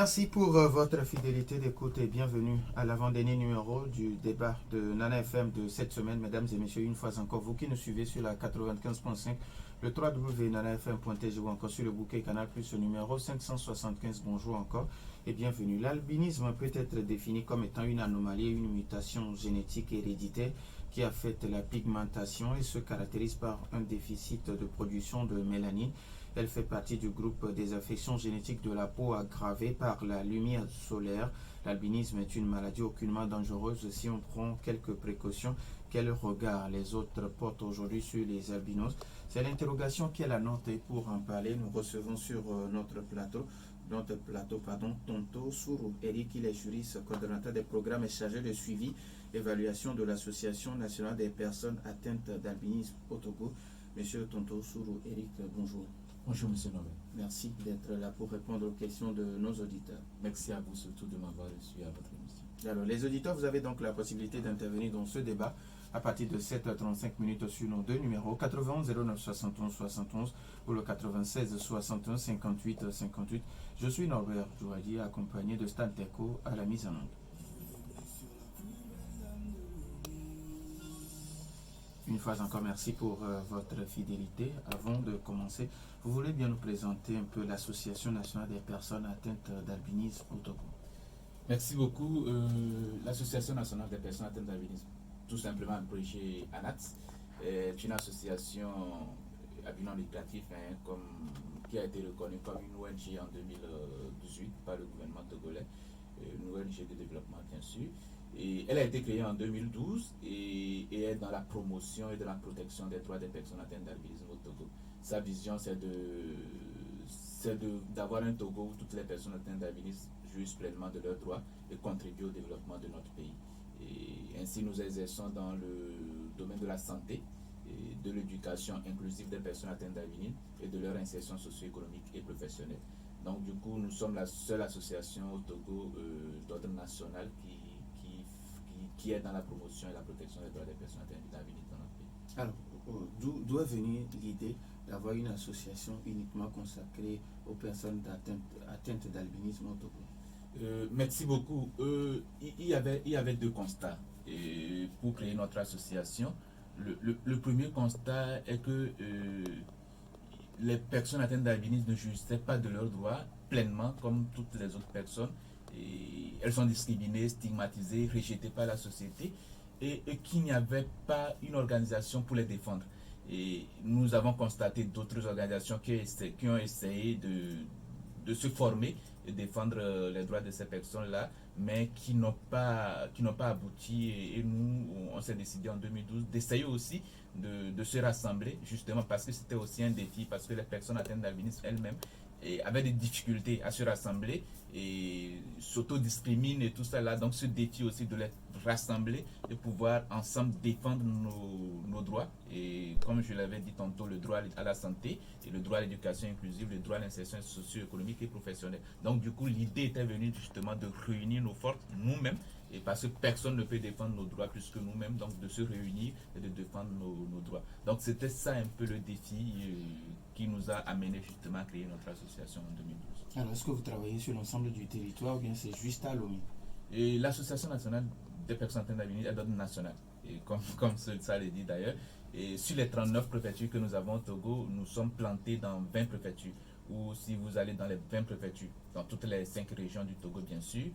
Merci pour votre fidélité d'écoute et bienvenue à l'avant-dernier numéro du débat de Nana FM de cette semaine. Mesdames et messieurs, une fois encore, vous qui nous suivez sur la 95.5, le www.nanafm.tg ou encore sur le bouquet Canal Plus numéro 575. Bonjour encore et bienvenue. L'albinisme peut être défini comme étant une anomalie, une mutation génétique héréditaire qui affecte la pigmentation et se caractérise par un déficit de production de mélanine. Elle fait partie du groupe des affections génétiques de la peau aggravées par la lumière solaire. L'albinisme est une maladie aucunement dangereuse si on prend quelques précautions. Quel regard les autres portent aujourd'hui sur les albinos? C'est l'interrogation qui est la nôtre et pour en parler, nous recevons sur notre plateau Tonto Sourou Eric, il est juriste, coordonnateur des programmes et chargé de suivi évaluation de l'Association nationale des personnes atteintes d'albinisme au Togo. Monsieur Tonto Sourou Eric, bonjour. Bonjour Monsieur Nobel. Merci d'être là pour répondre aux questions de nos auditeurs. Merci à vous surtout de m'avoir reçu à votre émission. Alors les auditeurs, vous avez donc la possibilité d'intervenir dans ce débat à partir de 7h35 sur nos deux numéros 91 09 71 71 ou le 96 61 58 58. Je suis Norbert Jouadi, accompagné de Stan Teko à la mise en onde. Une fois encore, merci pour votre fidélité. Avant de commencer, vous voulez bien nous présenter un peu l'Association nationale des personnes atteintes d'albinisme au Togo? Merci beaucoup. L'Association nationale des personnes atteintes d'albinisme, tout simplement abrégée ANAT, est une association à bilan lucratif qui a été reconnue comme une ONG en 2018 par le gouvernement togolais, une ONG de développement bien sûr. Et elle a été créée en 2012 et est dans la promotion et de la protection des droits des personnes atteintes d'albinisme au Togo. Sa vision, c'est d'avoir un Togo où toutes les personnes atteintes d'albinisme jouissent pleinement de leurs droits et contribuent au développement de notre pays. Et ainsi, nous exerçons dans le domaine de la santé, et de l'éducation inclusive des personnes atteintes d'albinisme et de leur insertion socio-économique et professionnelle. Donc, du coup, nous sommes la seule association au Togo d'ordre national qui est dans la promotion et la protection des droits des personnes atteintes d'albinisme dans notre pays. Alors, d'où est venue l'idée d'avoir une association uniquement consacrée aux personnes atteintes d'albinisme au Togo? Merci beaucoup. Il y avait deux constats pour créer notre association. Le premier constat est que les personnes atteintes d'albinisme ne jouissaient pas de leurs droits pleinement comme toutes les autres personnes. Et elles sont discriminées, stigmatisées, rejetées par la société et qu'il n'y avait pas une organisation pour les défendre. Et nous avons constaté d'autres organisations qui ont essayé de se former et défendre les droits de ces personnes-là, mais qui n'ont pas abouti. Et nous, on s'est décidé en 2012 d'essayer aussi de se rassembler, justement parce que c'était aussi un défi, parce que les personnes atteintes d'albinisme elles-mêmes avaient des difficultés à se rassembler et s'autodiscriminent et tout ça là. Donc ce défi aussi de les rassembler et pouvoir ensemble défendre nos droits. Et comme je l'avais dit tantôt, le droit à la santé et le droit à l'éducation inclusive, le droit à l'insertion socio-économique et professionnelle. Donc du coup, l'idée était venue justement de réunir nos forces nous-mêmes, et parce que personne ne peut défendre nos droits plus que nous-mêmes, donc de se réunir et de défendre nos droits. Donc c'était ça un peu le défi qui nous a amené justement à créer notre association en 2012. Alors, est-ce que vous travaillez sur l'ensemble du territoire ou bien c'est juste à Lomé? Et l'Association nationale des personnes atteintes d'albinisme est d'ordre national, et comme ça le dit d'ailleurs. Et sur les 39 préfectures que nous avons au Togo, nous sommes plantés dans 20 préfectures. Ou si vous allez dans les 20 préfectures, dans toutes les 5 régions du Togo bien sûr,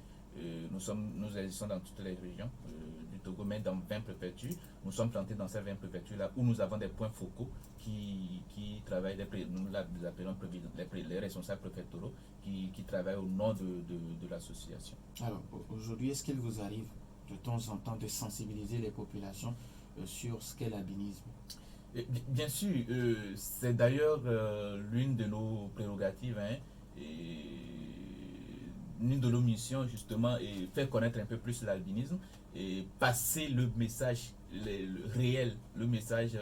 nous agissons dans toutes les régions du Togo, mais dans 20 préfectures. Nous sommes plantés dans ces 20 préfectures-là où nous avons des points focaux qui travaillent, nous les appelons les responsables préfectoraux qui travaillent au nom de l'association. Alors, aujourd'hui, est-ce qu'il vous arrive de temps en temps de sensibiliser les populations sur ce qu'est l'albinisme? Bien sûr, c'est d'ailleurs l'une de nos prérogatives, l'une de nos missions justement, et faire connaître un peu plus l'albinisme et passer le message le réel, le message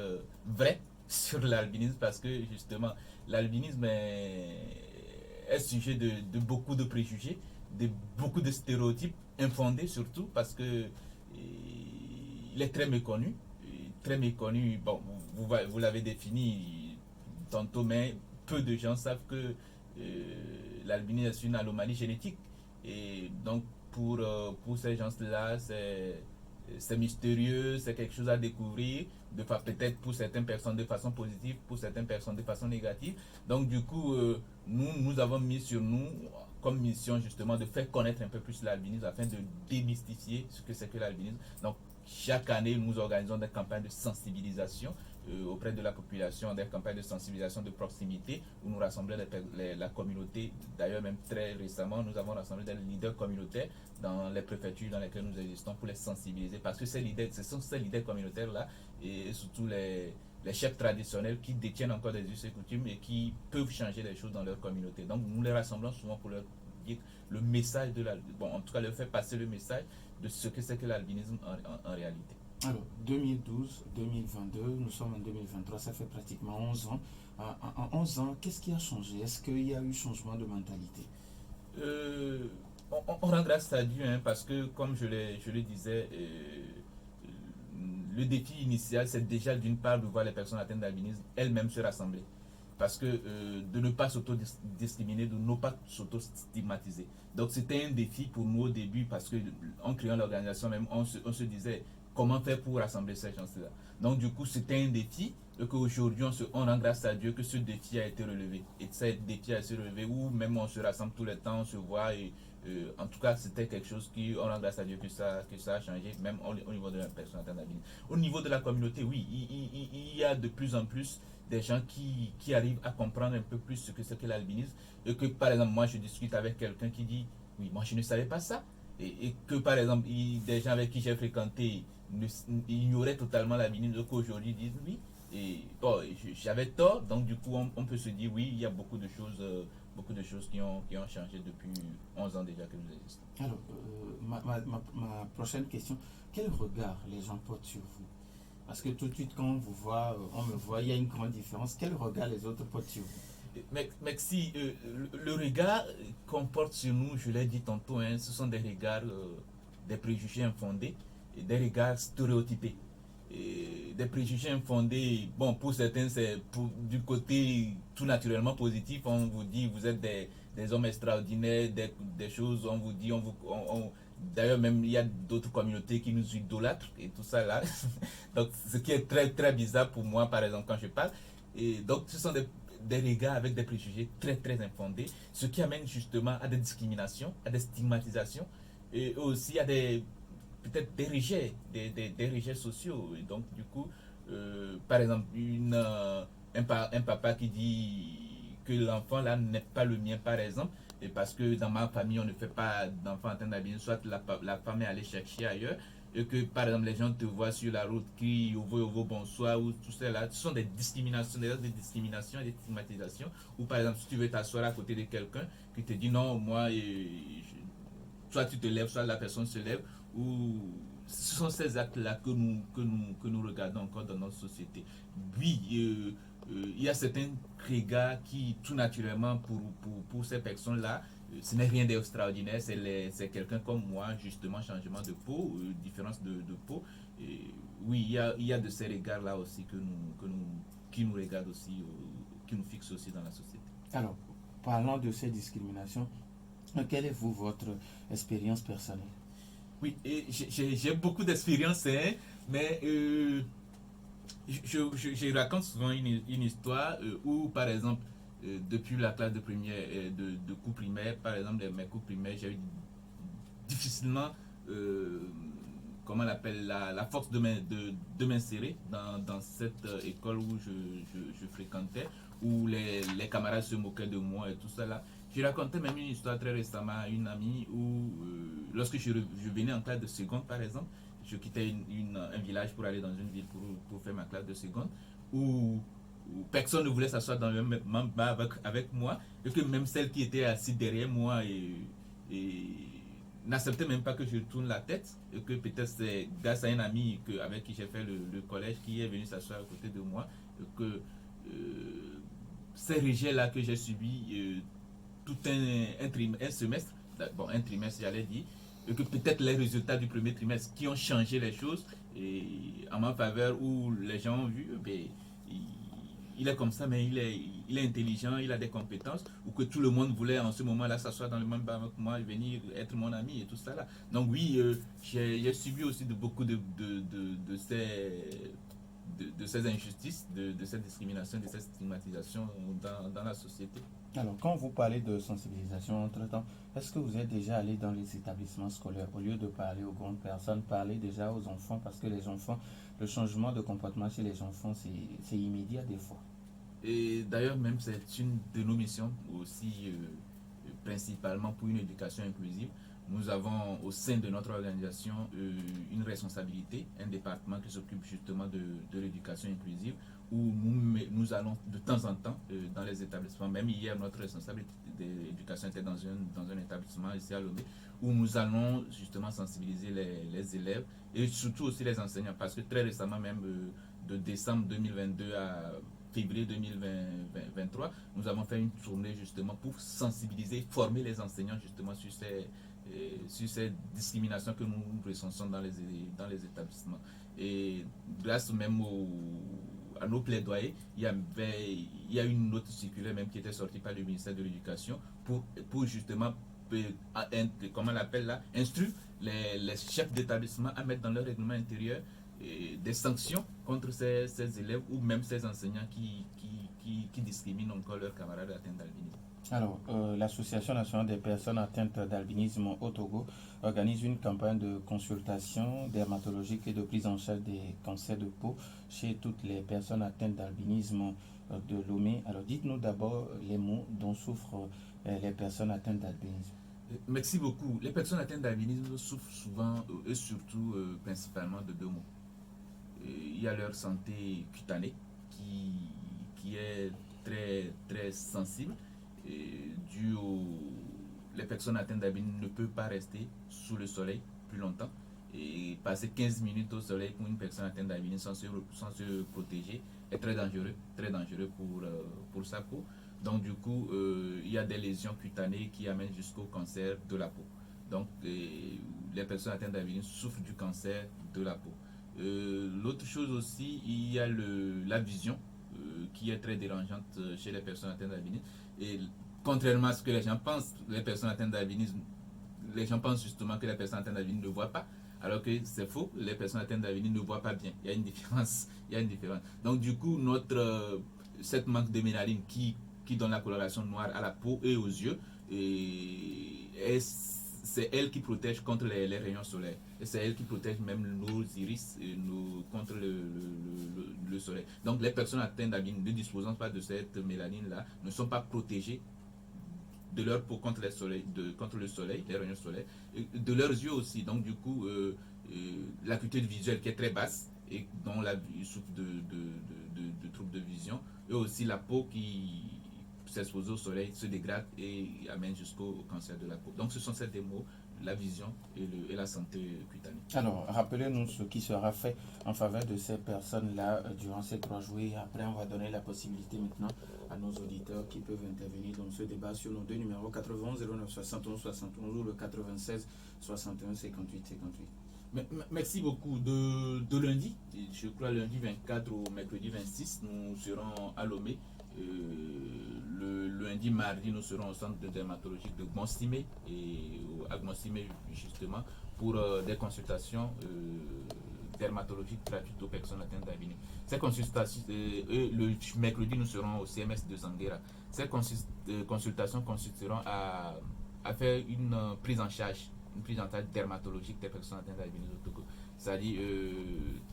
vrai sur l'albinisme, parce que justement l'albinisme est sujet de beaucoup de préjugés, de beaucoup de stéréotypes infondés surtout, parce que il est très méconnu, très méconnu. Bon, vous l'avez défini tantôt, mais peu de gens savent que l'albinisme est une anomalie génétique Et donc, pour ces gens-là, c'est mystérieux, c'est quelque chose à découvrir, peut-être pour certaines personnes de façon positive, pour certaines personnes de façon négative. Donc, du coup, nous avons mis sur nous comme mission justement de faire connaître un peu plus l'albinisme afin de démystifier ce que c'est que l'albinisme. Donc, chaque année, nous organisons des campagnes de sensibilisation auprès de la population, des campagnes de sensibilisation de proximité où nous rassemblons la communauté. D'ailleurs, même très récemment, nous avons rassemblé des leaders communautaires dans les préfectures dans lesquelles nous existons pour les sensibiliser, parce que ce sont ces leaders communautaires-là et surtout les chefs traditionnels qui détiennent encore des us et coutumes et qui peuvent changer les choses dans leur communauté. Donc nous les rassemblons souvent pour leur dire le message de en tout cas leur faire passer le message de ce que c'est que l'albinisme en réalité. Alors, 2012, 2022, nous sommes en 2023, ça fait pratiquement 11 ans. En 11 ans, qu'est-ce qui a changé? Est-ce qu'il y a eu changement de mentalité? On rend grâce à Dieu, parce que, comme je le disais, le défi initial, c'est déjà d'une part de voir les personnes atteintes d'albinisme elles-mêmes se rassembler. Parce que de ne pas s'auto-discriminer, de ne pas s'auto-stigmatiser. Donc c'était un défi pour nous au début, parce qu'en créant l'organisation même, on se disait comment faire pour rassembler ces gens-là. Donc du coup, c'était un défi, et qu'aujourd'hui, on rend grâce à Dieu que ce défi a été relevé. Et ce défi a été relevé, où même on se rassemble tout le temps, on se voit, et en tout cas, c'était quelque chose on rend grâce à Dieu que ça a changé, même au niveau de la personne atteinte d'albinisme. Au niveau de la communauté, oui, il y a de plus en plus des gens qui arrivent à comprendre un peu plus ce que c'est que l'albinisme. Et que, par exemple, moi, je discute avec quelqu'un qui dit, oui, moi, je ne savais pas ça. Et que, par exemple, des gens avec qui j'ai fréquenté ignoraient totalement l'albinisme, qu'aujourd'hui disent, oui, et bon, j'avais tort. Donc, du coup, on peut se dire, oui, il y a beaucoup de choses qui ont changé depuis 11 ans déjà que nous existons. Alors, ma prochaine question, quel regard les gens portent sur vous? Parce que tout de suite, quand on vous voit, on me voit, il y a une grande différence. Quel regard les autres portent sur vous? Merci. Le regard qu'on porte sur nous, je l'ai dit tantôt, ce sont des regards, des préjugés infondés, et des regards stéréotypés. Et des préjugés infondés, bon, pour certains, c'est du côté tout naturellement positif. On vous dit, vous êtes des hommes extraordinaires, des choses, on vous dit, d'ailleurs, même il y a d'autres communautés qui nous idolâtrent et tout ça là. Donc, ce qui est très très bizarre pour moi, par exemple, quand je parle. Et donc, ce sont des regards avec des préjugés très très infondés, ce qui amène justement à des discriminations, à des stigmatisations, et aussi à peut-être des rejets sociaux. Et donc, du coup, par exemple, un papa qui dit que l'enfant là n'est pas le mien, par exemple, et parce que dans ma famille, on ne fait pas d'enfant atteint d'albinisme, soit la femme est allée chercher ailleurs, et que par exemple les gens te voient sur la route, crient au revoir, bonsoir, ou tout cela, ce sont des discriminations, des discriminations et des stigmatisations, ou par exemple si tu veux t'asseoir à côté de quelqu'un qui te dit non, moi, soit tu te lèves, soit la personne se lève, ou ce sont ces actes-là que nous regardons encore dans notre société. Oui, il y a certains regards qui, tout naturellement, pour ces personnes-là, ce n'est rien d'extraordinaire, c'est quelqu'un comme moi, justement, changement de peau, différence de peau. Et oui, il y a de ces regards-là aussi qui nous regardent aussi, qui nous fixent aussi dans la société. Alors, parlant de ces discriminations, quelle est votre expérience personnelle? Oui, et j'ai beaucoup d'expérience, mais je raconte souvent une histoire où, par exemple, depuis la classe de première, de cours primaire, par exemple, mes cours primaires, j'ai eu difficilement, comment on appelle, la force de m'insérer dans cette école où je fréquentais, où les camarades se moquaient de moi et tout ça là. J'ai raconté même une histoire très récemment à une amie où, lorsque je venais en classe de seconde, par exemple, je quittais un village pour aller dans une ville pour faire ma classe de seconde, où personne ne voulait s'asseoir dans le même banc avec moi, et que même celle qui était assise derrière moi et n'acceptait même pas que je tourne la tête, et que peut-être c'est grâce à un ami avec qui j'ai fait le collège qui est venu s'asseoir à côté de moi, et que ces rejets-là que j'ai subis tout un semestre, bon, un trimestre j'allais dire, et que peut-être les résultats du premier trimestre qui ont changé les choses et en ma faveur, où les gens ont vu, il il est comme ça, mais il est intelligent, il a des compétences, ou que tout le monde voulait en ce moment-là s'asseoir dans le même bar avec moi et venir être mon ami et tout ça là. Donc oui, j'ai subi aussi beaucoup de ces injustices, de cette discrimination, de cette stigmatisation dans la société. Alors, quand vous parlez de sensibilisation entre-temps, est-ce que vous êtes déjà allé dans les établissements scolaires au lieu de parler aux grandes personnes, parler déjà aux enfants parce que les enfants, le changement de comportement chez les enfants, c'est immédiat des fois. Et d'ailleurs, même c'est une de nos missions aussi, principalement pour une éducation inclusive. Nous avons au sein de notre organisation une responsabilité, un département qui s'occupe justement de l'éducation inclusive, où nous allons de temps en temps dans les établissements. Même hier, notre responsable d'éducation était dans un établissement ici à Lomé, où nous allons justement sensibiliser les élèves et surtout aussi les enseignants, parce que très récemment, même de décembre 2022 à février 2023, nous avons fait une tournée justement pour sensibiliser, former les enseignants justement sur ces discriminations que nous recensons dans les établissements. Et grâce même à nos plaidoyers, il y a une autre circulaire même qui était sortie par le ministère de l'Éducation pour justement, comment on l'appelle là, instruire les chefs d'établissement à mettre dans leur règlement intérieur des sanctions contre ces élèves ou même ces enseignants qui discriminent encore leurs camarades atteints d'albinisme. Alors, l'Association nationale des personnes atteintes d'albinisme au Togo organise une campagne de consultation dermatologique et de prise en charge des cancers de peau chez toutes les personnes atteintes d'albinisme de Lomé. Alors, dites-nous d'abord les maux dont souffrent les personnes atteintes d'albinisme. Merci beaucoup. Les personnes atteintes d'albinisme souffrent souvent et surtout principalement de deux maux. Il y a leur santé cutanée qui est très, très sensible. Les personnes atteintes d'albinisme ne peuvent pas rester sous le soleil plus longtemps. Et passer 15 minutes au soleil pour une personne atteinte d'albinisme sans se protéger est très dangereux pour sa peau. Donc du coup, il y a des lésions cutanées qui amènent jusqu'au cancer de la peau. Donc les personnes atteintes d'albinisme souffrent du cancer de la peau. L'autre chose aussi, il y a la vision qui est très dérangeante chez les personnes atteintes d'albinisme. Et contrairement à ce que les gens pensent, les personnes atteintes d'albinisme, les gens pensent justement que les personnes atteintes d'albinisme ne voient pas, alors que c'est faux, les personnes atteintes d'albinisme ne voient pas bien. Il y a une différence. Donc du coup, cette manque de mélanine qui donne la coloration noire à la peau et aux yeux, c'est elle qui protège contre les rayons solaires. Et c'est elle qui protège même nos iris contre le soleil. Donc les personnes atteintes d'albinisme ne disposant pas de cette mélanine-là ne sont pas protégées de leur peau contre le soleil, les rayons solaires, et de leurs yeux aussi. Donc du coup, l'acuité visuelle qui est très basse et dont ils souffrent de troubles de vision, et aussi la peau qui s'expose au soleil se dégrade et amène jusqu'au cancer de la peau. Donc ce sont ces deux mots, la vision et la santé cutanée. Alors, rappelez-nous ce qui sera fait en faveur de ces personnes-là durant ces 3 jours. Et après, on va donner la possibilité maintenant à nos auditeurs qui peuvent intervenir dans ce débat sur nos deux numéros 91 09 71 71 ou le 96 61 58 58. Merci beaucoup. De lundi, je crois lundi 24 au mercredi 26, nous serons à Lomé. Le lundi, mardi, nous serons au centre de dermatologie de Gonsimé à Gonsimé justement pour des consultations dermatologiques gratuites aux personnes atteintes d'albinisme. Ces consultations, le mercredi, nous serons au CMS de Zanguera. Ces consultations consisteront à faire une prise en charge dermatologique des personnes atteintes d'albinisme au Togo. C'est-à-dire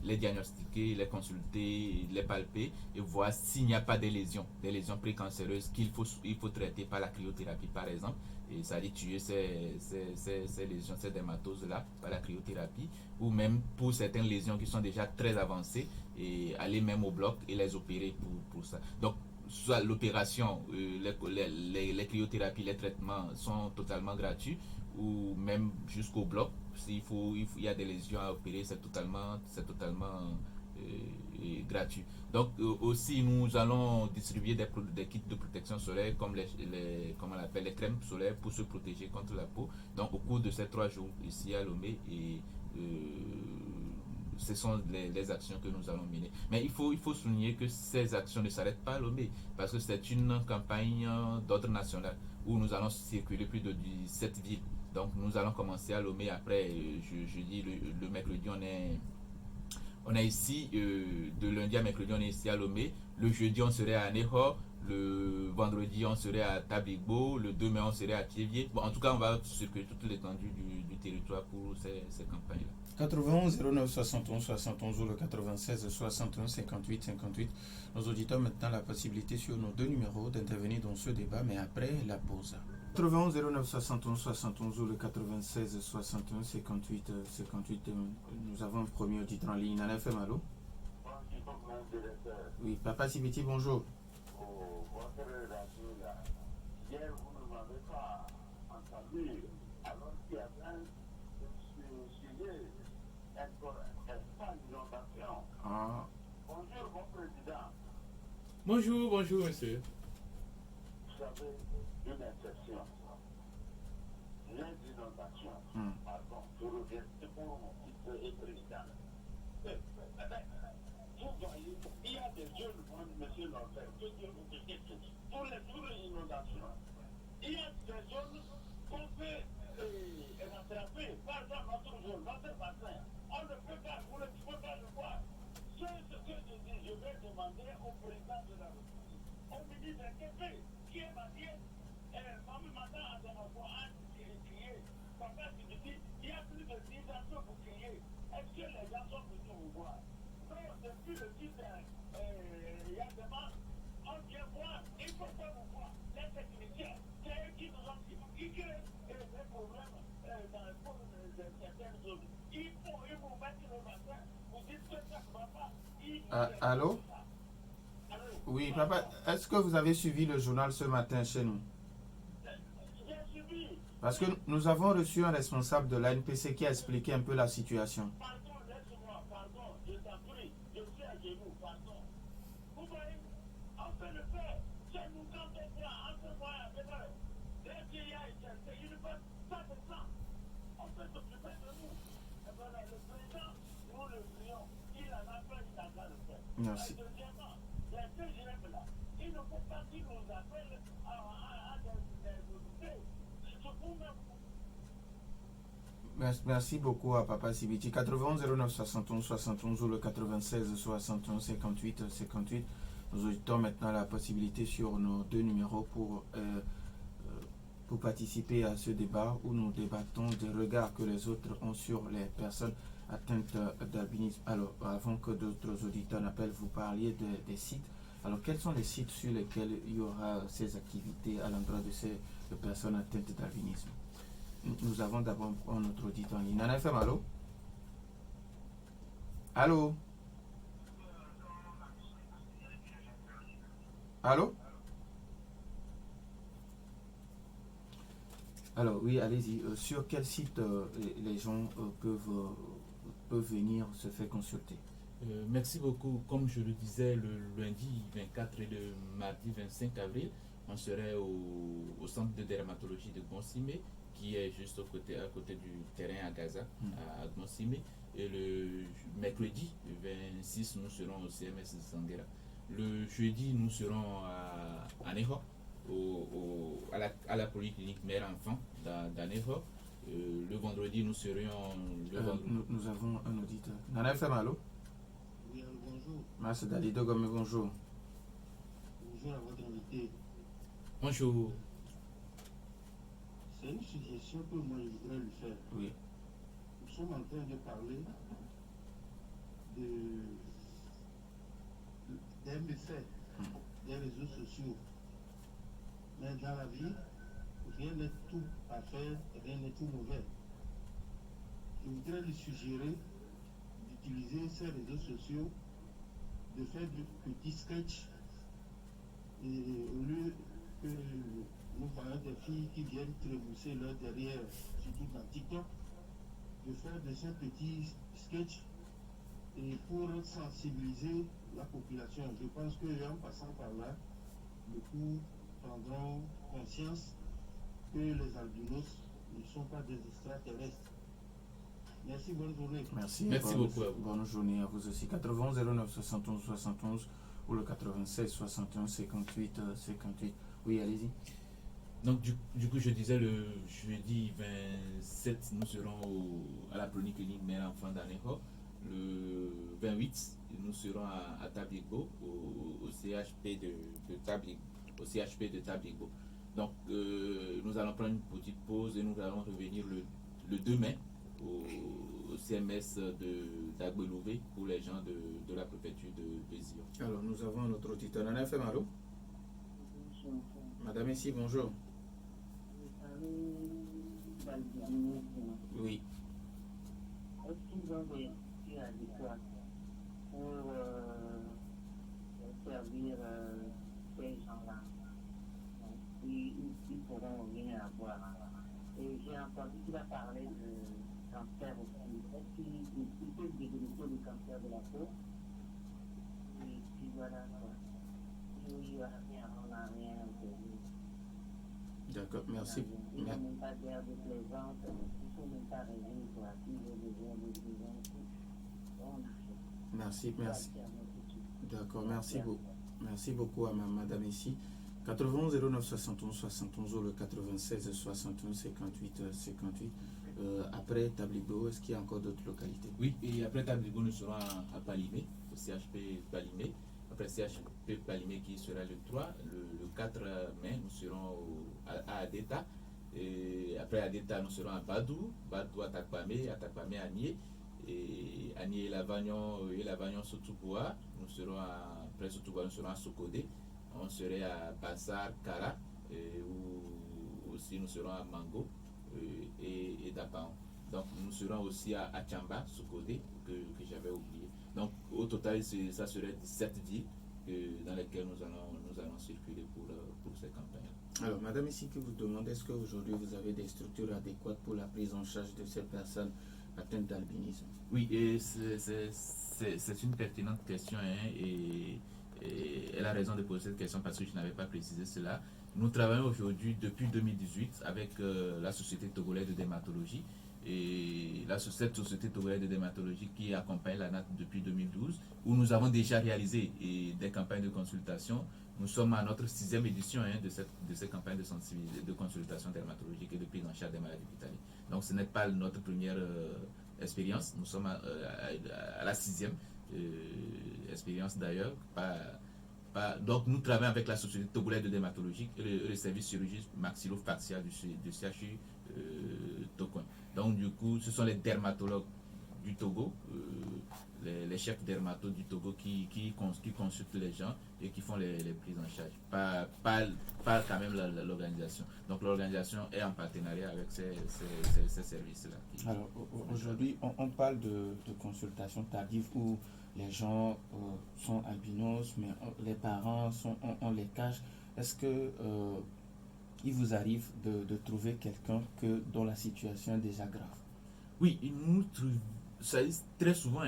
les diagnostiquer, les consulter, les palper et voir s'il n'y a pas des lésions précancéreuses qu'il faut traiter par la cryothérapie par exemple. Et c'est-à-dire tuer ces lésions, ces dermatoses-là par la cryothérapie, ou même pour certaines lésions qui sont déjà très avancées, et aller même au bloc et les opérer pour ça. Donc, soit l'opération, les cryothérapies, les traitements sont totalement gratuits, ou même jusqu'au bloc. Il y a des lésions à opérer, c'est totalement gratuit. Donc aussi nous allons distribuer des kits de protection solaire comme comment on appelle, les crèmes solaires pour se protéger contre la peau. Donc au cours de ces 3 jours ici à Lomé, et ce sont les actions que nous allons mener. Mais il faut souligner que ces actions ne s'arrêtent pas à Lomé, parce que c'est une campagne d'ordre national où nous allons circuler plus de 17 villes. Donc nous allons commencer à Lomé. Après, jeudi, le mercredi, on est ici. De lundi à mercredi, on est ici à Lomé. Le jeudi, on serait à Neho. Le vendredi, on serait à Tabigbo. Le 2 mai, on serait à Thiévier. Bon, en tout cas, on va circuler toute l'étendue du territoire pour ces campagnes-là. 91 09 71 71 ou le 96 61 58 58. Nos auditeurs ont maintenant la possibilité sur nos deux numéros d'intervenir dans ce débat, mais après la pause. 91 09 71 71 ou le 96 61 58 58. Nous avons un premier auditeur en ligne. Nana FM, allô? Oui, Papa Sibiti, bonjour. Hier, vous ne m'avez pas entendu, alors qu'il y avait un sujet pas d'inondation. Bonjour, mon président. Bonjour, monsieur. Vous avez une exception. Les inondations. Pardon, je reviens pour mon titre et président. Vous voyez, il y a des jeunes, monsieur Lambert, que Dieu vous protège pour les inondations. Il y a des zones qu'on peut rattraper. Par exemple, notre zone, notre bassin, on ne peut pas, vous ne pouvez pas le voir. C'est ce que je dis, je vais demander au président de la République, au ministre de Québec, qui est marié, maman m'attend à la voix, à crier. Papa, tu me dis, il y a plus de 10 ans que vous criez. Est-ce que les gens sont venus vous voir? Non, depuis le titre, il y a des gens, on vient voir, il ne faut pas vous voir. Les techniciens, c'est eux qui nous ont dit qui créent des problèmes dans certaines zones. Ils vous mettent le matin, vous dites que ça ne va pas. Allô? Oui, papa, est-ce que vous avez suivi le journal ce matin chez nous? J'ai suivi. Parce que nous avons reçu un responsable de l'ANPC qui a expliqué un peu la situation. Pardon, laisse-moi, pardon, je t'en prie, je suis à genoux, pardon. Vous voyez, on peut le faire. C'est nous quand on prend entre moi et avec eux. Dès qu'il y a une bonne, ça descend. On peut s'occuper de nous. Et voilà, le président, nous le prions. Il en a fait, il a qu'à le faire. Merci. Deuxièmement, les CGM là, il ne faut pas qu'ils nous appellent à des surtout même. Merci beaucoup à Papa Sibiti. 91 09 71 71 ou le 96 61 58 58. Nous auditons maintenant la possibilité sur nos deux numéros pour participer à ce débat où nous débattons des regards que les autres ont sur les personnes atteintes d'albinisme. Alors, avant que d'autres auditeurs n'appellent, vous parliez des sites. Alors, quels sont les sites sur lesquels il y aura ces activités à l'endroit de ces personnes atteintes d'albinisme? Nous avons d'abord un autre auditeur en ligne. Nana FM, allô? Allô? Allô? Alors, oui, allez-y. Sur quel site les gens peuvent venir se faire consulter? Merci beaucoup. Comme je le disais, le lundi 24 et le mardi 25 avril, on serait au centre de dermatologie de Gonsimé, qui est juste à côté du terrain à Gaza, à Gonsimé. Et le mercredi 26, nous serons au CMS de Sanguera. Le jeudi, nous serons à Neho, à la polyclinique mère-enfant d'Aneho. Le vendredi, nous serions... Nous avons un auditeur. Nana FM, allô? Oui, alors bonjour. Merci Dalido Gomé, bonjour. Bonjour à votre invité. Bonjour. C'est une suggestion que moi je voudrais lui faire. Oui. Nous sommes en train de parler des méfaits des réseaux sociaux. Mais dans la vie, rien n'est tout parfait, rien n'est tout mauvais. Je voudrais lui suggérer d'utiliser ces réseaux sociaux, de faire de petits sketchs, et au lieu que nous voyons des filles qui viennent trémousser leur derrière, surtout dans TikTok, de faire de ces petits sketchs et pour sensibiliser la population. Je pense qu'en passant par là, beaucoup prendront conscience que les albinos ne sont pas des extraterrestres. Merci, bonne journée. Merci. Merci beaucoup à vous. Bonne journée à vous aussi. 91 09 71 71 ou le 96 61 58 58. Oui, allez-y. Donc, du coup, je disais le jeudi 27, nous serons à la chronique ligne Mère Enfant d'Aneho. Le 28, nous serons à Tabigbo, au CHP de Tabigbo. Au CHP de Tabigbo. Donc, nous allons prendre une petite pause et nous allons revenir le 2 mai au CMS d'Agbelouvé pour les gens de la préfecture de Zion. Alors, nous avons notre auditeur. Nana FM, allô? Madame ici, bonjour. Oui. Est-ce qu'ils ont des outils adéquats pour servir ces gens-là? Ils pourront rien avoir. Et j'ai entendu qu'il a parlé de cancer aussi. Est-ce qu'il peut développer le cancer de la peau? Et puis voilà quoi. Il n'y a rien, on n'a rien entendu. D'accord, merci. Il ne faut même pas dire de plaisante, il ne faut même pas rêver quoi. S'il veut besoin de plaisante, on achète. Merci, merci. D'accord, merci beaucoup. Merci beaucoup à madame ici. 91 09 71 71 ou le 96 61 58 58. Après Tabligo, est-ce qu'il y a encore d'autres localités? Oui, et après Tabligo, nous serons à Palimé, au CHP Palimé. Après CHP Palimé qui sera le 3, le 4 mai, nous serons à Adeta. Et après Adeta, nous serons à Badou à Takpamé, à Nié. Et à Nié et Lavagnon Sotuboua. Nous serons après Sotuboua, nous serons à Sokodé. On serait à Bassar, Kara, ou aussi nous serons à Mango et Dapaon. Donc nous serons aussi à Achamba, Sokodé, que j'avais oublié. Donc au total, ça serait 17 villes dans lesquelles nous allons circuler pour ces campagnes. Alors, madame ici qui vous demande, est-ce qu'aujourd'hui vous avez des structures adéquates pour la prise en charge de ces personnes atteintes d'albinisme? Oui, et c'est une pertinente question, hein, et elle a raison de poser cette question parce que je n'avais pas précisé cela. Nous travaillons aujourd'hui depuis 2018 avec la Société togolaise de dermatologie et cette Société togolaise de dermatologie qui accompagne la NAT depuis 2012 où nous avons déjà réalisé des campagnes de consultation. Nous sommes à notre 6e édition de ces campagnes de consultation dermatologique et de prise en charge des maladies cutanées. Donc ce n'est pas notre première expérience, nous sommes à la 6e expérience d'ailleurs. Donc nous travaillons avec la Société togolaise de dermatologie et le service chirurgie maxillo-faciale du CHU Tokoin. Donc du coup, ce sont les dermatologues du Togo, les chefs dermatos du Togo qui consultent les gens et qui font les prises en charge, pas quand même l'organisation. Donc l'organisation est en partenariat avec ces services-là. Alors aujourd'hui, on parle de consultation tardive où les gens sont albinos, mais les parents on les cache. Est-ce que il vous arrive de trouver quelqu'un dont la situation est déjà grave? Oui, ça très souvent,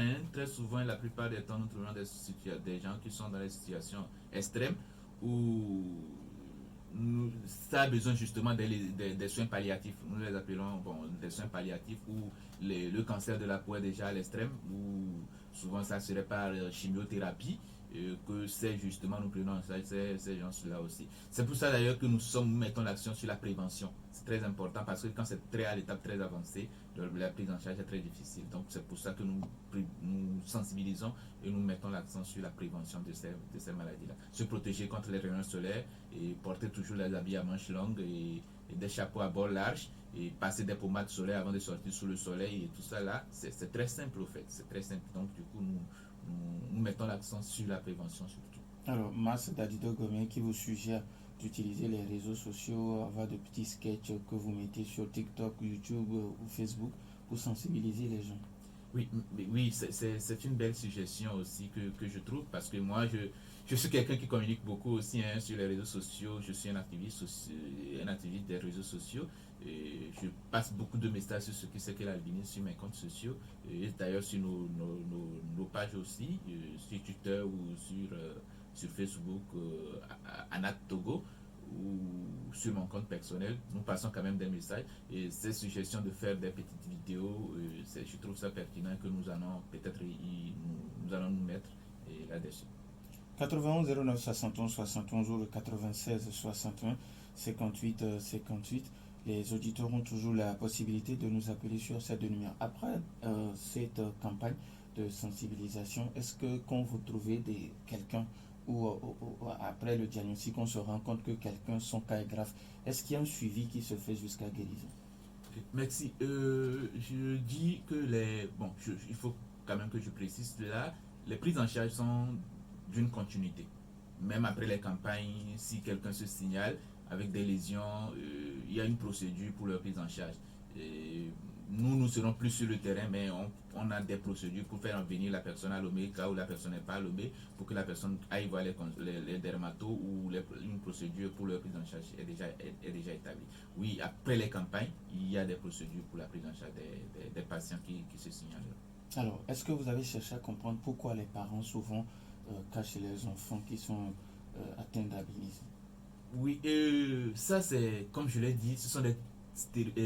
la plupart des temps, nous trouvons des gens qui sont dans des situations extrêmes où ça a besoin justement des soins palliatifs. Nous les appelons des soins palliatifs où le cancer de la peau est déjà à l'extrême, où souvent ça serait par chimiothérapie. Que c'est justement nous prenons en charge ces gens-là aussi. C'est pour ça d'ailleurs que nous mettons l'action sur la prévention. C'est très important parce que quand c'est à l'étape très avancée, la prise en charge est très difficile. Donc c'est pour ça que nous sensibilisons et nous mettons l'accent sur la prévention de ces maladies-là. Se protéger contre les rayons solaires et porter toujours les habits à manches longues et des chapeaux à bord large et passer des pommades solaires avant de sortir sous le soleil et tout ça là, c'est très simple au fait. C'est très simple. Donc du coup nous mettons l'accent sur la prévention surtout. Alors, Mas Dadido Gomé qui vous suggère d'utiliser les réseaux sociaux, avoir de petits sketchs que vous mettez sur TikTok, YouTube ou Facebook pour sensibiliser les gens. Oui, c'est une belle suggestion aussi que je trouve parce que moi, je suis quelqu'un qui communique beaucoup aussi sur les réseaux sociaux. Je suis un activiste des réseaux sociaux. Et je passe beaucoup de messages sur ce que c'est que l'albinisme sur mes comptes sociaux. Et d'ailleurs sur nos pages aussi, sur Twitter ou sur Facebook, Anat Togo, ou sur mon compte personnel, nous passons quand même des messages et ces suggestions de faire des petites vidéos, je trouve ça pertinent que nous allons peut-être nous allons nous mettre là-dessus. 91 09 71 71 ou le 96 61 58 58. Les auditeurs ont toujours la possibilité de nous appeler sur ces deux numéros. Après cette campagne de sensibilisation, est-ce que quand vous trouvez quelqu'un ou après le diagnostic, on se rend compte que son cas est grave, est-ce qu'il y a un suivi qui se fait jusqu'à guérison? Merci. Je dis que il faut quand même que je précise là, les prises en charge sont d'une continuité. Même après les campagnes, si quelqu'un se signale avec des lésions, il y a une procédure pour leur prise en charge. Nous serons plus sur le terrain, mais on a des procédures pour faire venir la personne à Lomé, cas où la personne n'est pas à Lomé, pour que la personne aille voir les dermatos ou une procédure pour leur prise en charge est déjà établie. Oui, après les campagnes, il y a des procédures pour la prise en charge des patients qui se signalent. Alors, est-ce que vous avez cherché à comprendre pourquoi les parents souvent cachent les enfants qui sont atteints d'albinisme? Oui, ça c'est, comme je l'ai dit, ce sont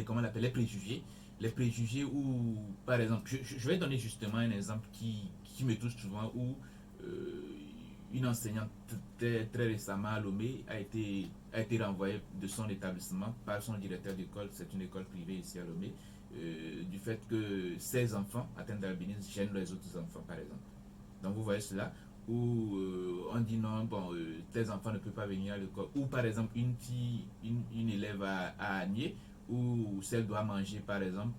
comment on appelle, les préjugés. Les préjugés où, par exemple, je vais donner justement un exemple qui me touche souvent, où une enseignante très récemment à Lomé a été renvoyée de son établissement par son directeur d'école, c'est une école privée ici à Lomé, du fait que ses enfants atteints d'albinisme gênent les autres enfants, par exemple. Donc vous voyez cela, où on dit non, tes enfants ne peuvent pas venir à l'école. Ou par exemple, une élève à Agné, où si elle doit manger, par exemple,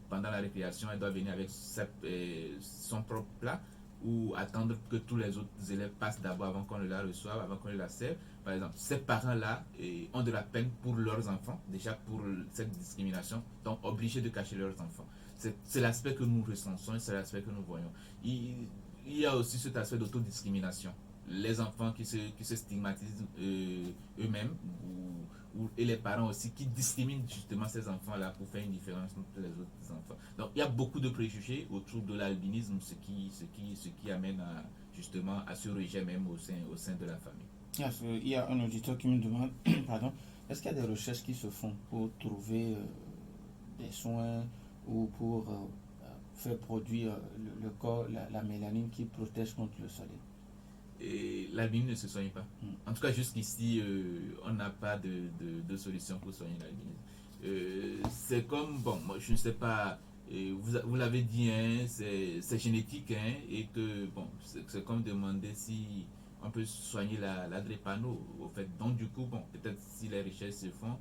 pendant la récréation, elle doit venir avec son propre plat, ou attendre que tous les autres élèves passent d'abord avant qu'on la reçoive, avant qu'on la serve. Par exemple, ces parents-là ont de la peine pour leurs enfants, déjà pour cette discrimination, donc obligés de cacher leurs enfants. C'est l'aspect que nous ressentons et c'est l'aspect que nous voyons. Il y a aussi cet aspect d'autodiscrimination. Les enfants qui se stigmatisent eux-mêmes et les parents aussi qui discriminent justement ces enfants-là pour faire une différence entre les autres enfants. Donc il y a beaucoup de préjugés autour de l'albinisme, ce qui amène justement à ce rejet même au sein de la famille. Il y a un auditeur qui me demande, pardon, est-ce qu'il y a des recherches qui se font pour trouver des soins ou pour faire produire le corps, la mélanine qui protège contre le soleil? Et l'albinisme ne se soigne pas. En tout cas, jusqu'ici, on n'a pas de solution pour soigner l'albinisme. C'est comme, moi, je ne sais pas, vous l'avez dit, hein, c'est génétique, hein, et que, c'est comme demander si on peut soigner la drépano, au fait. Donc, du coup, peut-être si les recherches se font,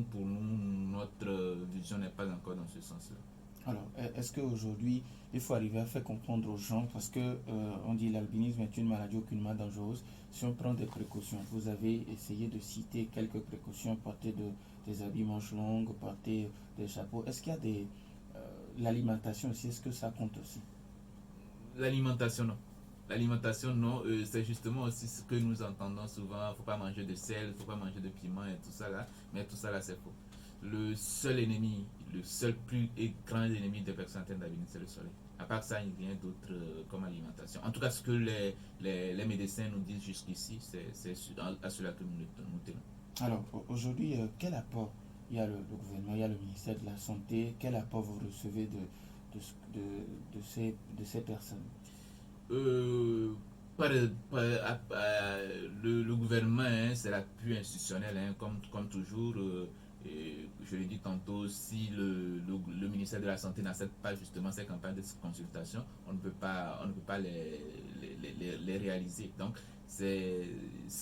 pour nous, notre vision n'est pas encore dans ce sens-là. Alors, est-ce qu'aujourd'hui, il faut arriver à faire comprendre aux gens, parce que on dit l'albinisme est une maladie aucunement dangereuse, si on prend des précautions, vous avez essayé de citer quelques précautions, porter des habits manches longues, porter des chapeaux, est-ce qu'il y a l'alimentation aussi, est-ce que ça compte aussi? L'alimentation, non. L'alimentation, non, c'est justement aussi ce que nous entendons souvent, il ne faut pas manger de sel, il ne faut pas manger de piment et tout ça là, mais tout ça là c'est faux. Le seul plus grand ennemi des personnes atteintes d'albinisme, c'est le soleil. À part ça, il n'y a rien d'autre comme alimentation. En tout cas, ce que les médecins nous disent jusqu'ici, c'est à cela que nous tenons. Alors, aujourd'hui, quel apport il y a le gouvernement, il y a le ministère de la Santé, quel apport vous recevez de ces personnes? Le gouvernement, hein, c'est l'appui institutionnel, hein, comme toujours. Et je l'ai dit tantôt, si le ministère de la Santé n'accepte pas justement ces campagnes de consultation, on ne peut pas les réaliser. Donc, c'est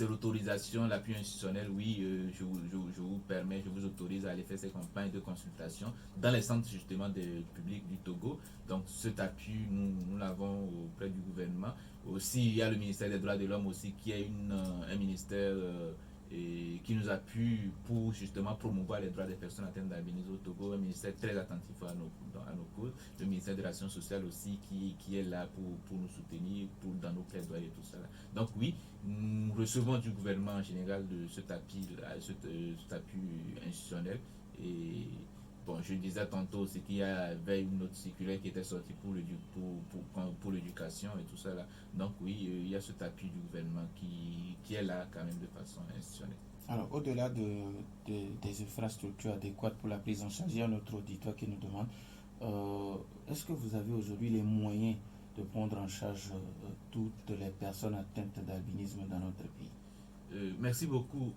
l'autorisation, l'appui institutionnel. Oui, je vous autorise à aller faire ces campagnes de consultation dans les centres justement de public du Togo. Donc, cet appui, nous l'avons auprès du gouvernement. Aussi, il y a le ministère des Droits de l'Homme aussi, qui est un ministère et qui nous appuie pour justement promouvoir les droits des personnes atteintes d'albinisme au Togo, un ministère très attentif à nos causes, le ministère de l'Action sociale aussi qui est là pour nous soutenir dans nos plaidoyers et tout ça. Donc oui, nous recevons du gouvernement en général de cet appui institutionnel et je disais tantôt aussi qu'il y avait une autre circulaire qui était sortie pour l'éducation et tout ça là. Donc oui, il y a cet appui du gouvernement qui est là quand même de façon institutionnelle. Alors, au-delà des infrastructures adéquates pour la prise en charge, il y a un autre auditoire qui nous demande est-ce que vous avez aujourd'hui les moyens de prendre en charge toutes les personnes atteintes d'albinisme dans notre pays? Merci beaucoup.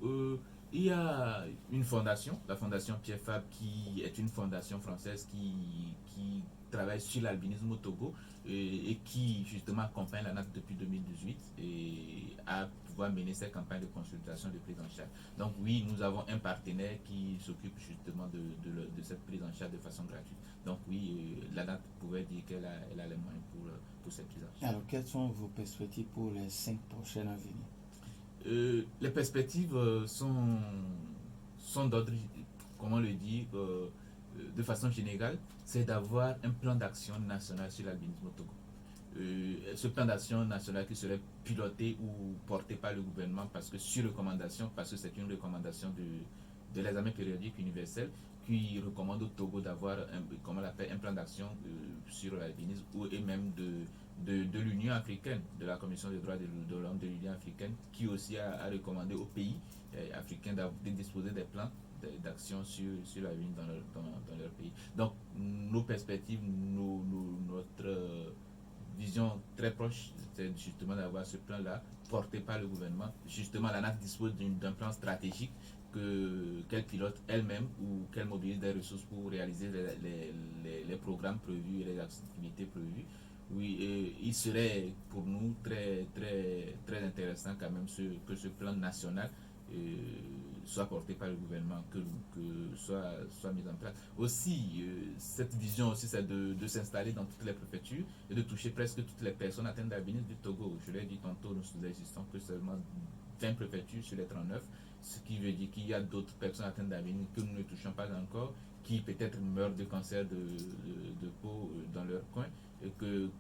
Il y a une fondation, la fondation Pierre Fabre, qui est une fondation française qui travaille sur l'albinisme au Togo et qui justement accompagne la NAT depuis 2018 et a pouvoir mener ces campagnes de consultation de prise en charge. Donc oui, nous avons un partenaire qui s'occupe justement de cette prise en charge de façon gratuite. Donc oui, la NAT pouvait dire qu'elle a les moyens pour cette prise en charge. Alors, quelles sont vos perspectives pour les 5 prochaines à venir? Les perspectives sont d'ordre, comment le dire, de façon générale, c'est d'avoir un plan d'action national sur l'albinisme au Togo. Ce plan d'action national qui serait piloté ou porté par le gouvernement parce que c'est une recommandation de l'examen périodique universel qui recommande au Togo d'avoir un plan d'action sur l'albinisme et même de l'Union africaine, de la Commission des droits de l'homme de l'Union africaine, qui aussi a recommandé aux pays africains de disposer des plans d'action sur la ligne dans leur pays. Donc, nos perspectives, notre vision très proche, c'est justement d'avoir ce plan-là porté par le gouvernement. Justement, la NAT dispose d'un plan stratégique qu'elle pilote elle-même ou qu'elle mobilise des ressources pour réaliser les programmes prévus et les activités prévues. Oui, il serait pour nous très, très, très intéressant quand même que ce plan national soit porté par le gouvernement, que soit mis en place. Aussi, cette vision aussi, c'est de s'installer dans toutes les préfectures et de toucher presque toutes les personnes atteintes d'albinisme du Togo. Je l'ai dit tantôt, nous n'existons que seulement 20 préfectures sur les 39, ce qui veut dire qu'il y a d'autres personnes atteintes d'albinisme que nous ne touchons pas encore, qui peut-être meurent de cancer de peau dans leur coin et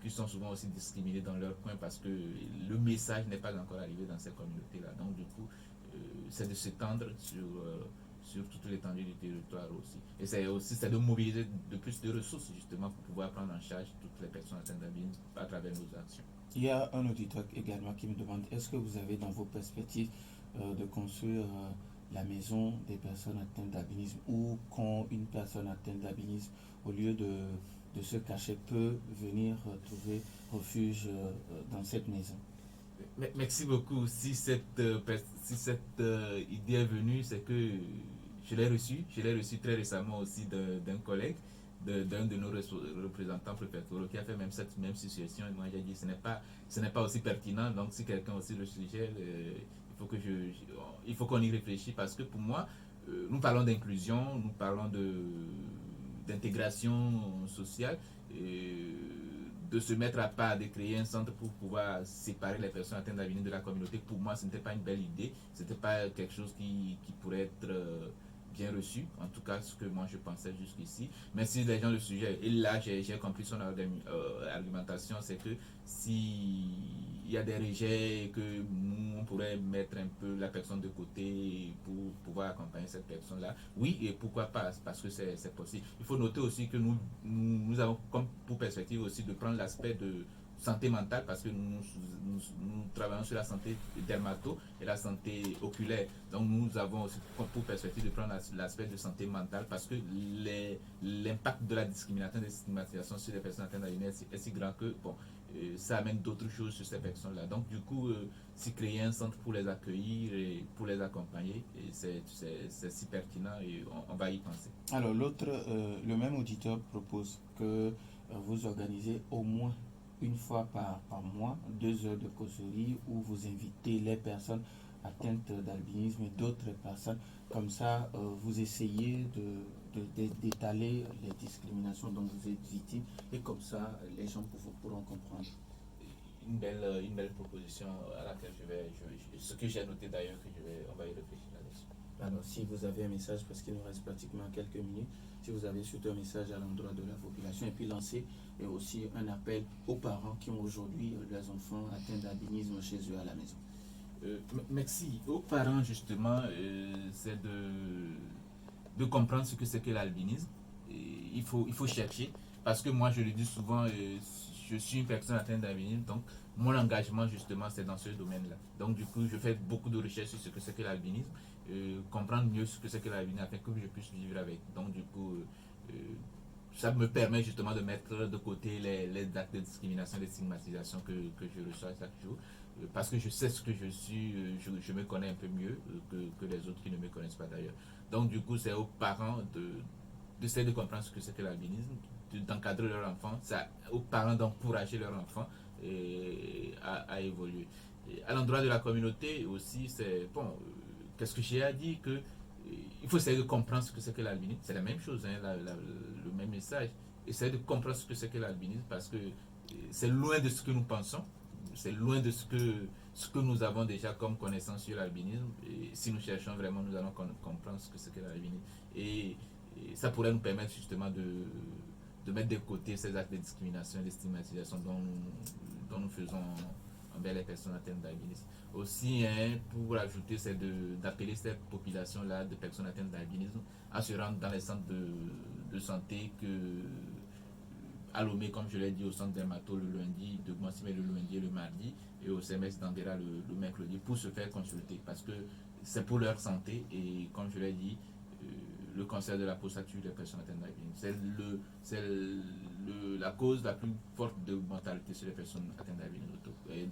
qui sont souvent aussi discriminés dans leur coin parce que le message n'est pas encore arrivé dans ces communautés-là. Donc du coup, c'est de s'étendre sur toute l'étendue du territoire aussi. Et c'est de mobiliser de plus de ressources justement pour pouvoir prendre en charge toutes les personnes atteintes d'albinisme à travers nos actions. Il y a un auditeur également qui me demande est-ce que vous avez dans vos perspectives de construire la maison des personnes atteintes d'albinisme ou quand une personne atteinte d'albinisme, au lieu de se cacher, peut venir trouver refuge dans cette maison? Merci beaucoup. Si cette idée est venue, c'est que je l'ai reçu très récemment aussi d'un collègue, d'un de nos représentants préfectoraux qui a fait même cette même situation. Et moi j'ai dit ce n'est pas aussi pertinent. Donc si quelqu'un aussi le suggère, il faut qu'on y réfléchisse parce que pour moi, nous parlons d'inclusion, nous parlons d'intégration sociale. De se mettre à part, de créer un centre pour pouvoir séparer les personnes atteintes d'albinisme de la communauté, pour moi, ce n'était pas une belle idée. Ce n'était pas quelque chose qui pourrait être bien reçu, en tout cas ce que moi je pensais jusqu'ici. Mais si les gens le sujet, et là j'ai compris son argumentation, c'est que si il y a des rejets que nous on pourrait mettre un peu la personne de côté pour pouvoir accompagner cette personne-là, oui, et pourquoi pas, parce que c'est possible. Il faut noter aussi que nous avons comme pour perspective aussi de prendre l'aspect de santé mentale parce que nous travaillons sur la santé dermato et la santé oculaire. Donc nous avons aussi pour perspective de prendre l'aspect de santé mentale parce que l'impact de la discrimination et de la stigmatisation sur les personnes atteintes d'albinisme est si grand que ça amène d'autres choses sur ces personnes-là. Donc du coup, si créer un centre pour les accueillir et pour les accompagner, c'est si pertinent et on va y penser. Alors le même auditeur propose que vous organisez au moins une fois par mois 2 heures de causerie où vous invitez les personnes atteintes d'albinisme et d'autres personnes. Comme ça, vous essayez d'étaler les discriminations dont vous êtes victime et comme ça, les gens pourront comprendre. Une belle proposition à laquelle ce que j'ai noté d'ailleurs, on va y réfléchir là-dessus. Alors, si vous avez un message, parce qu'il nous reste pratiquement quelques minutes, si vous avez surtout un message à l'endroit de la population, et puis lancer aussi un appel aux parents qui ont aujourd'hui leurs enfants atteints d'albinisme chez eux à la maison. Merci. Aux parents, justement, c'est de comprendre ce que c'est que l'albinisme. Il faut chercher, parce que moi, je le dis souvent, je suis une personne atteinte d'albinisme, donc mon engagement, justement, c'est dans ce domaine-là. Donc, du coup, je fais beaucoup de recherches sur ce que c'est que l'albinisme. comprendre mieux ce que c'est que l'albinisme afin que je puisse vivre avec. Donc du coup, ça me permet justement de mettre de côté les actes de discrimination, de stigmatisation que je reçois chaque jour. Parce que je sais ce que je suis, je me connais un peu mieux que les autres qui ne me connaissent pas d'ailleurs. Donc du coup, c'est aux parents d'essayer de comprendre ce que c'est que l'albinisme, d'encadrer leur enfant, c'est aux parents d'encourager leur enfant à évoluer. Et à l'endroit de la communauté aussi, c'est bon, qu'est-ce que j'ai à dire que il faut essayer de comprendre ce que c'est que l'albinisme. C'est la même chose, hein, le même message. Essayer de comprendre ce que c'est que l'albinisme parce que c'est loin de ce que nous pensons. C'est loin de ce que nous avons déjà comme connaissance sur l'albinisme. Et si nous cherchons vraiment, nous allons comprendre ce que c'est que l'albinisme. Et ça pourrait nous permettre justement de mettre de côté ces actes de discrimination et de stigmatisation dont nous faisons envers les personnes atteintes d'albinisme. Aussi, hein, pour ajouter, c'est d'appeler cette population-là de personnes atteintes d'albinisme à se rendre dans les centres de santé à Lomé, comme je l'ai dit, au centre dermato le lundi, de Gmansime le lundi et le mardi, et au CMS d'Andera le mercredi, pour se faire consulter, parce que c'est pour leur santé, et comme je l'ai dit, le cancer de la prostate tue les personnes atteintes d'albinisme. C'est la cause la plus forte de mortalité sur les personnes atteintes d'albinisme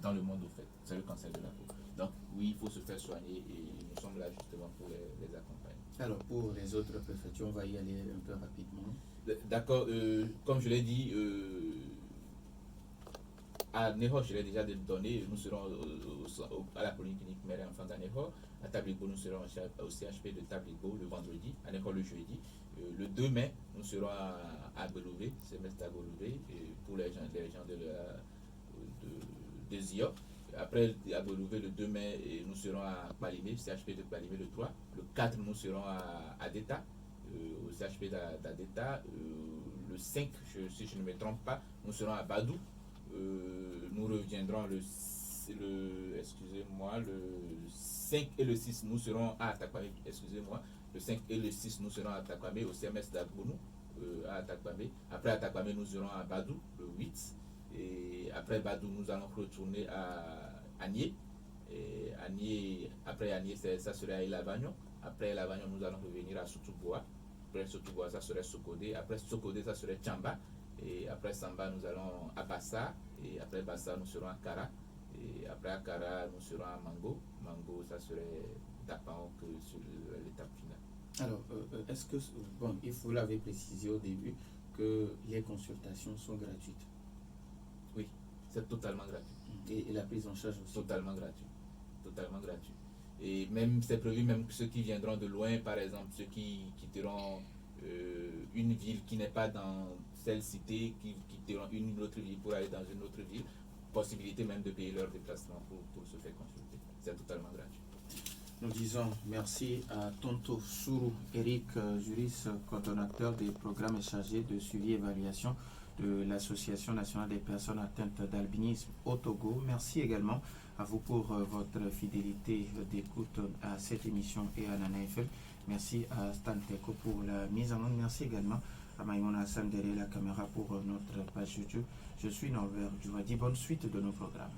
dans le monde, au fait. C'est le cancer de la peau. Donc, oui, il faut se faire soigner et nous sommes là justement pour les accompagner. Alors, pour les autres préfectures, on va y aller un peu rapidement. D'accord, comme je l'ai dit, à Ného, je l'ai déjà donné, nous serons à la polyclinique mère et enfant d'Aného. À Tabligo, nous serons au CHP de Tabligo le vendredi, à Ného le jeudi. Le 2 mai, nous serons à Belouvé, semestre à Belouvé, pour les gens de ZIO. Après, à Belouvé, le 2 mai, nous serons à Palimé, CHP de Palimé le 3. Le 4, nous serons à Deta, au CHP d'Adeta. Le 5, si je ne me trompe pas, nous serons à Badou. Nous reviendrons le 5 et le 6, nous serons à Atakwame, excusez-moi. Le 5 et le 6, nous serons à Atakwame, au CMS d'Agbounou, à Atakwame. Après Atakwame, nous serons à Badou, le 8. Et après Badou, nous allons retourner à Agné. Et Agné, après Agné, ça serait à Ilavagnon. Après Ilavagnon, nous allons revenir à Soutouboua. Après Soutouboua, ça serait Sokodé. Après Sokodé, ça serait Tchamba. Et après Samba, nous allons à Bassa. Et après Bassa, nous serons à Kara. Et après Akara, nous serons à Mango. Mango, ça serait Dapan que sur l'étape finale. Alors, est-ce que, bon, il faut l'avez précisé au début, que les consultations sont gratuites? Oui, c'est totalement gratuit. Et la prise en charge aussi? Totalement gratuit. Totalement gratuit. Et même, c'est prévu, même que ceux qui viendront de loin, par exemple, ceux qui quitteront une ville qui n'est pas dans celle cité, qui quitteront une autre ville pour aller dans une autre ville, possibilité même de payer leur déplacement pour se faire consulter. C'est totalement gratuit. Nous disons merci à Tonto Sourou Eric, juriste coordonnateur des programmes et chargé de suivi et évaluation de l'Association nationale des personnes atteintes d'albinisme au Togo. Merci également à vous pour votre fidélité d'écoute à cette émission et à Nana FM. Merci à Stan Teko pour la mise en onde. Merci également à Maïmouna Hassan derrière la caméra pour notre page YouTube. Je suis Norbert Djouvadi. Bonne suite de nos programmes.